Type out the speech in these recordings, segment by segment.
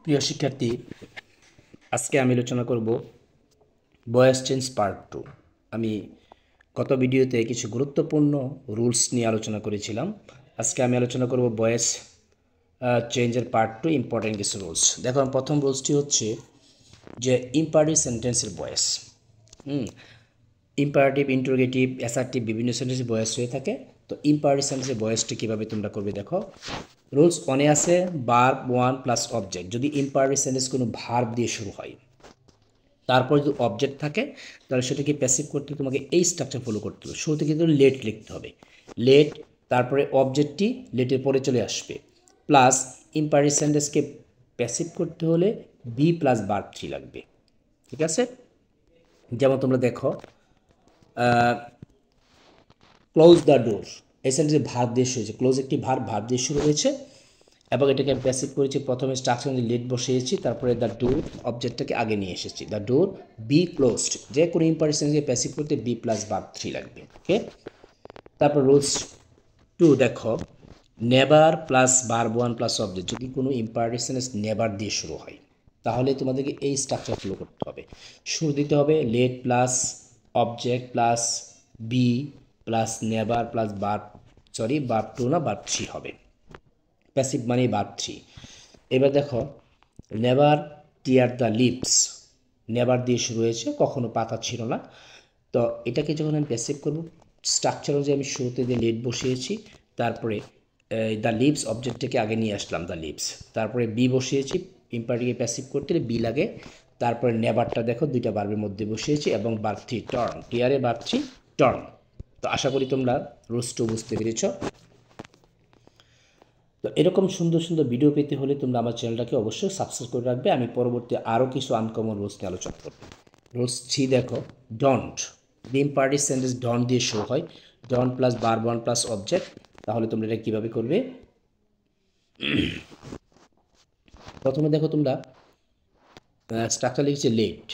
প্রিয় শিক্ষার্থী, আজকে আমি আলোচনা করব ভয়েস চেঞ্জ পার্ট 2। আমি গত ভিডিওতে কিছু গুরুত্বপূর্ণ রুলস নিয়ে আলোচনা করেছিলাম। আজকে আমি আলোচনা করব ভয়েস চেঞ্জের পার্ট 2, ইম্পর্টেন্ট কিছু রুলস। দেখো, প্রথম রুলসটি হচ্ছে যে ইম্পারেটিভ সেন্টেন্সের ভয়েস। ইম্পারেটিভ, ইন্টারোগেটিভ, অ্যাসার্টিভ বিভিন্ন সেন্টেন্সের ভয়েস হয়ে থাকে। তো ইম্পারেটিভ সেন্টেন্সের ভয়েসটি কীভাবে তোমরা করবে দেখো। রুলস ওয়ানে আছে ভার্ব ওয়ান প্লাস অবজেক্ট। যদি ইম্পারেটিভ সেন্টেন্স কোনো ভার্ব দিয়ে শুরু হয়, তারপর যদি অবজেক্ট থাকে, তাহলে সেটাকে প্যাসিভ করতে তোমাকে এই স্ট্রাকচার ফলো করতে হবে। শুরুতে কিন্তু লেট লিখতে হবে, লেট, তারপরে অবজেক্টটি লেটের পরে চলে আসবে, প্লাস ইম্পারেটিভ সেন্টেন্সকে প্যাসিভ করতে হলে বি প্লাস ভার্ব 3 লাগবে। ঠিক আছে? যেমন তোমরা দেখো, ক্লোজ দ্য ডোর, এই সেন্টেন্সে ভার্ব দিয়ে শুরু হয়েছে। ক্লোজ একটি ভার্ব দিয়ে শুরু হয়েছে এবং এটাকে আমি প্যাসিভ করেছি। প্রথমে স্ট্রাকচার লেট বসিয়েছি, তারপরে দ্য ডোর অবজেক্টটাকে আগে নিয়ে এসেছি। দ্য ডোর বি ক্লোজড, যে কোনো ইম্পারেটিভ সেন্টেন্সকে প্যাসিভ করতে বি প্লাস ভার্ব 3 লাগবে। ওকে, তারপর রুলস 2 দেখো, never plus verb one plus object. যদি কোনো ইম্পারেটিভ সেন্টেন্স নেভার দিয়ে শুরু হয়, তাহলে তোমাদেরকে এই স্ট্রাকচার ফলো করতে হবে। শুরু দিতে হবে let plus object plus be plus never plus verb verb 2 না ভার্ব 3 হবে। প্যাসিভ মানে ভার্ব 3। এবার দেখো, never tear the lips, never দিয়ে শুরু হয়েছে, কখনো পাতা ছিল না। তো এটাকে যখন আমি প্যাসিভ করব, স্ট্রাকচার অনুযায়ী আমি শুরুতে দিয়ে লেট বসিয়েছি, তারপরে দ্য লিপস অবজেক্টটাকে আগে নিয়ে আসলাম, দ্য লিপস, তারপরে বি বসিয়েছি, ইম্পারেটিভকে প্যাসিভ করতে বি লাগে, তারপরে নেভারটা দেখো দুইটা ভার্বের মধ্যে বসিয়েছি এবং ভার্ব 3 টার্ন, টিয়ারে ভার্ব 3 টার্ন। তো আশা করি তোমরা রুলস 2 বুঝতে পেরেছ। তো এরকম সুন্দর সুন্দর ভিডিও পেতে হলে তোমরা আমার চ্যানেলটাকে অবশ্যই সাবস্ক্রাইব করে রাখবে। আমি পরবর্তী আরও কিছু আনকমন রুলস নিয়ে আলোচনা করব। রুলস 3 দেখো, don't, the imperative sentence don't দিয়ে শুরু হয়, don't plus verb one plus object. তাহলে তোমরা এটা কীভাবে করবে? প্রথমে দেখো, তোমরা স্ট্রাকচার লিখছে লেট,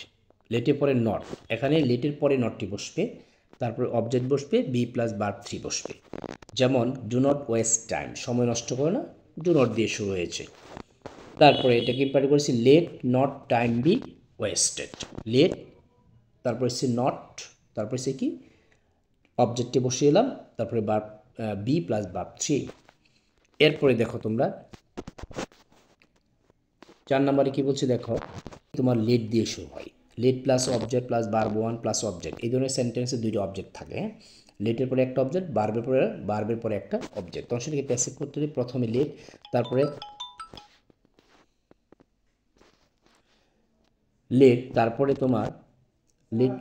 লেটের পরে নট, এখানে লেটের পরে নটটি বসবে, তারপরে অবজেক্ট বসবে, বি প্লাস ভার্ব 3 বসবে। যেমন ডু নট ওয়েস্ট টাইম, সময় নষ্ট করো না, ডু নট দিয়ে শুরু হয়েছে। তারপরে এটাকে ইম্পার্ট করেছি let not time be wasted, let, তারপরে সে নট, তারপরে সে কি অবজেক্টে বসিয়ে এলাম, তারপরে ভার্ব বি প্লাস ভার্ব 3। এরপরে দেখো তোমরা 4 নম্বরে কি বলছে দেখো, তোমার লেট দিয়ে শুরু হয়, late plus object plus verb one plus object. এই ধরনের সেন্টেন্সে দুইটা অবজেক্ট থাকে। লেটের পরে একটা অবজেক্ট, ভার্বের পরে একটা অবজেক্ট। তখন সেটাকে প্যাসিভ করতে হলে প্রথমে লেট, তারপরে লেট, তারপরে তোমার লেট,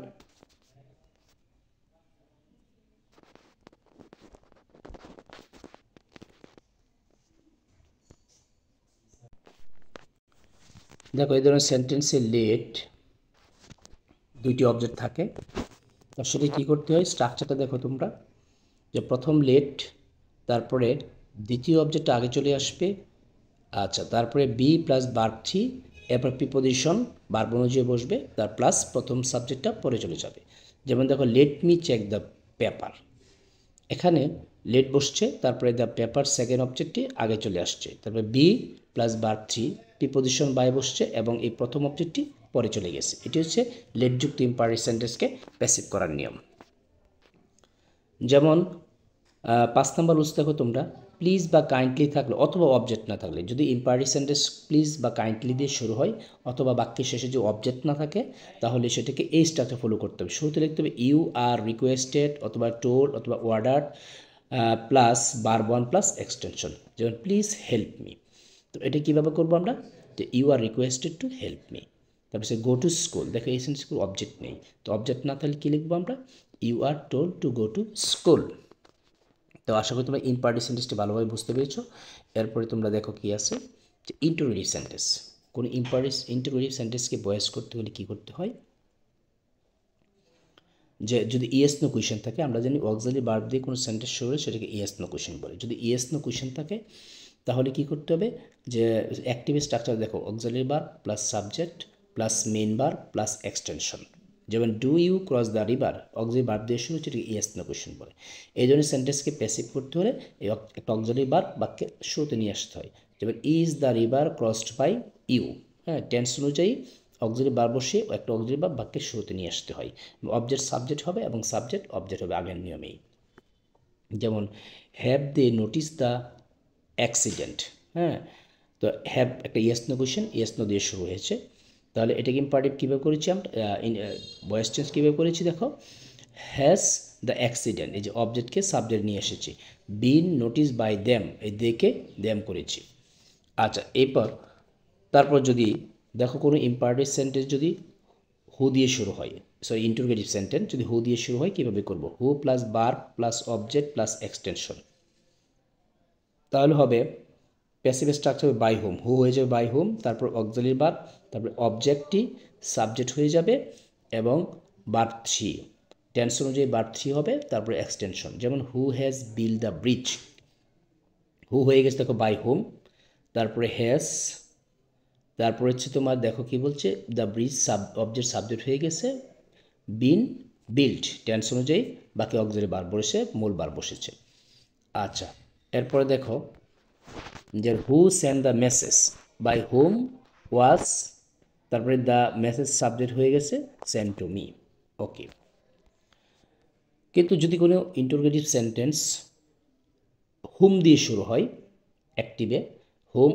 দেখো এই ধরনের সেন্টেন্সে লেট দুইটি অবজেক্ট থাকে। তার সাথে কী করতে হয়, স্ট্রাকচারটা দেখো তোমরা, যে প্রথম লেট, তারপরে দ্বিতীয় অবজেক্ট আগে চলে আসবে, আচ্ছা, তারপরে বি প্লাস ভার্ব 3, এরপর প্রিপোজিশন ভার্ব অনুযায়ী বসবে, তার প্লাস প্রথম সাবজেক্টটা পরে চলে যাবে। যেমন দেখো, let me check the paper, এখানে লেট বসছে, তারপরে দ্য পেপার সেকেন্ড অবজেক্টটি আগে চলে আসছে, তারপরে be plus verb 3, preposition by বসছে এবং এই প্রথম অবজেক্টটি পরে চলে গেছে। এটি হচ্ছে লেটযুক্ত ইম্পারেটিভ সেন্টেন্সকে প্যাসিভ করার নিয়ম। যেমন 5 নম্বর রুলস দেখো তোমরা, প্লিজ বা কাইন্ডলি থাকলে অথবা অবজেক্ট না থাকলে, যদি ইম্পারেটিভ সেন্টেন্স প্লিজ বা কাইন্ডলি দিয়ে শুরু হয় অথবা বাক্যের শেষে যে অবজেক্ট না থাকে, তাহলে সেটাকে এই স্ট্রাকচার ফলো করতে হবে। শুরুতে লিখতে হবে ইউ আর রিকোয়েস্টেড অথবা টোল্ড অথবা ordered plus verb one plus extension. যেমন প্লিজ হেল্প মি। তো এটা কীভাবে করবো আমরা, যে you are requested to help me. তারপর সে গো টু স্কুল, দেখো এই সেন্টেন্সে অবজেক্ট নেই, তো অবজেক্ট না থাকলে কী লিখবো আমরা, you are told to go to school. তো আশা করি তোমরা ইম্পারেটিভ সেন্টেন্সটি ভালোভাবে বুঝতে পেরেছো। এরপরে তোমরা দেখো কি আছে, যে ইন্টারোগেটিভ সেন্টেন্স। কোনো ইন্টারোগেটিভ সেন্টেন্সকে ভয়েস করতে হলে কী করতে হয়, যে যদি ইয়েস নো কোয়েশ্চেন থাকে, আমরা জানি অক্সিলারি ভার্ব দিয়ে কোনো সেন্টেন্স শুরু হলে সেটাকে ইয়েস নো কোয়েশ্চেন বলে। যদি ইয়েস নো কোয়েশ্চেন থাকে, তাহলে কী করতে হবে, যে অ্যাক্টিভ স্ট্রাকচার দেখো, auxiliary verb plus subject plus main verb plus extension. যেমন do you cross the river, auxiliary verb দিয়ে শুরু হচ্ছে, এটাকে ইয়েস নো কোয়েশ্চেন বলে। এই জন্য সেন্টেন্সকে প্যাসিভ করতে হলে একটা অক্সিলারি ভার্ব বাক্যে শুরুতে নিয়ে আসতে হয়। যেমন is the river crossed by you. হ্যাঁ, টেন্স অনুযায়ী অক্সিলারি ভার্ব বসিয়ে একটা অক্সিলারি ভার্ব বাক্যের শুরুতে নিয়ে আসতে হয়। অবজেক্ট সাবজেক্ট হবে এবং সাবজেক্ট অবজেক্ট হবে আগের নিয়মেই। যেমন have they notice the accident. হ্যাঁ, তো হ্যাভ একটা yes no question, yes no দিয়ে শুরু হয়েছে। তাহলে এটাকে ইম্পারেটিভ কীভাবে করেছি আমরা, ভয়েস চেঞ্জ কীভাবে করেছি দেখো, হ্যাজ দ্য অ্যাক্সিডেন্ট, এই যে অবজেক্টকে সাবজেক্ট নিয়ে এসেছি, বিন নোটিস বাই দ্যাম, এই দেখে দ্যাম করেছি। আচ্ছা, এরপর তারপর যদি দেখো কোনো ইম্পারেটিভ সেন্টেন্স যদি হু দিয়ে শুরু হয়, সরি ইন্টারোগেটিভ সেন্টেন্স যদি হু দিয়ে শুরু হয় কীভাবে করব, who plus verb plus object plus extension. তাহলে হবে প্যাসিভ স্ট্রাকচার হবে বাই হোম, হু হয়ে যাবে বাই হোম, তারপর অক্সিলারি ভার্ব, তারপর অবজেক্টটি সাবজেক্ট হয়ে যাবে এবং ভার্ব থ্রি, টেন্স অনুযায়ী ভার্ব থ্রি হবে, তারপর এক্সটেনশন। যেমন who has build the bridge, who হয়ে গেছে দেখো বাই হোম, তারপরে হ্যাজ, তারপর হচ্ছে তোমার দেখো কি বলছে, দ্য ব্রিজ অবজেক্ট সাবজেক্ট হয়ে গেছে, বিন বিল্ড টেন্স অনুযায়ী বাকি অক্সিলারি ভার্ব বসে মূল ভার্ব বসেছে। আচ্ছা, এরপরে দেখো যে who send the message, by whom was, তারপরে দ্য মেসেজ সাবজেক্ট হয়ে গেছে সেন্ড টু মি। ওকে, কিন্তু যদি কোনো ইন্টারোগেটিভ সেন্টেন্স হুম দিয়ে শুরু হয় অ্যাক্টিভে, whom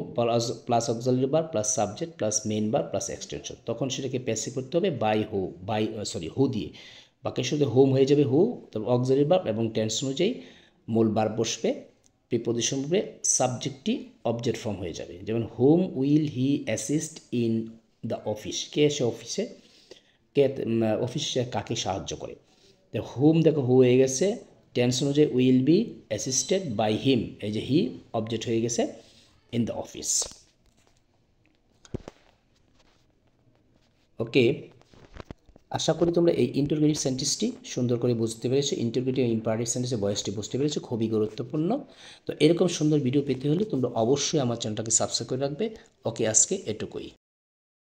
plus auxiliary verb plus subject plus main verb plus extension, তখন সেটাকে প্যাসিভ করতে হবে বাই হু, হু দিয়ে, বাকি শুধু হোম হয়ে যাবে হু, তারপর অক্সিলারি ভার্ব এবং টেন্স অনুযায়ী মূল ভার্ব বসবে, প্রিপোজিশন বসবে, সাবজেক্টটি অবজেক্ট ফর্ম হয়ে যাবে। যেমন whom will he assist in the office, কে এসে অফিসে, কে অফিসে কাকে সাহায্য করে। তো হোম দেখো হু হয়ে গেছে, টেন্স অনুযায়ী will be assisted by him, এই যে হি অবজেক্ট হয়ে গেছে ইন দ্য অফিস। ওকে, আশা করি তোমরা এই ইন্টারোগেটিভ সেন্টেন্সটি সুন্দর করে বুঝতে পেরেছো, ইন্টারোগেটিভ ইম্পারেটিভ সেন্টেন্সের ভয়েসটি বুঝতে পেরেছো, খুবই গুরুত্বপূর্ণ। তো এরকম সুন্দর ভিডিও পেতে হলে তোমরা অবশ্যই আমার চ্যানেলটাকে সাবস্ক্রাইব করে রাখবে। ওকে, আজকে এটুকুই।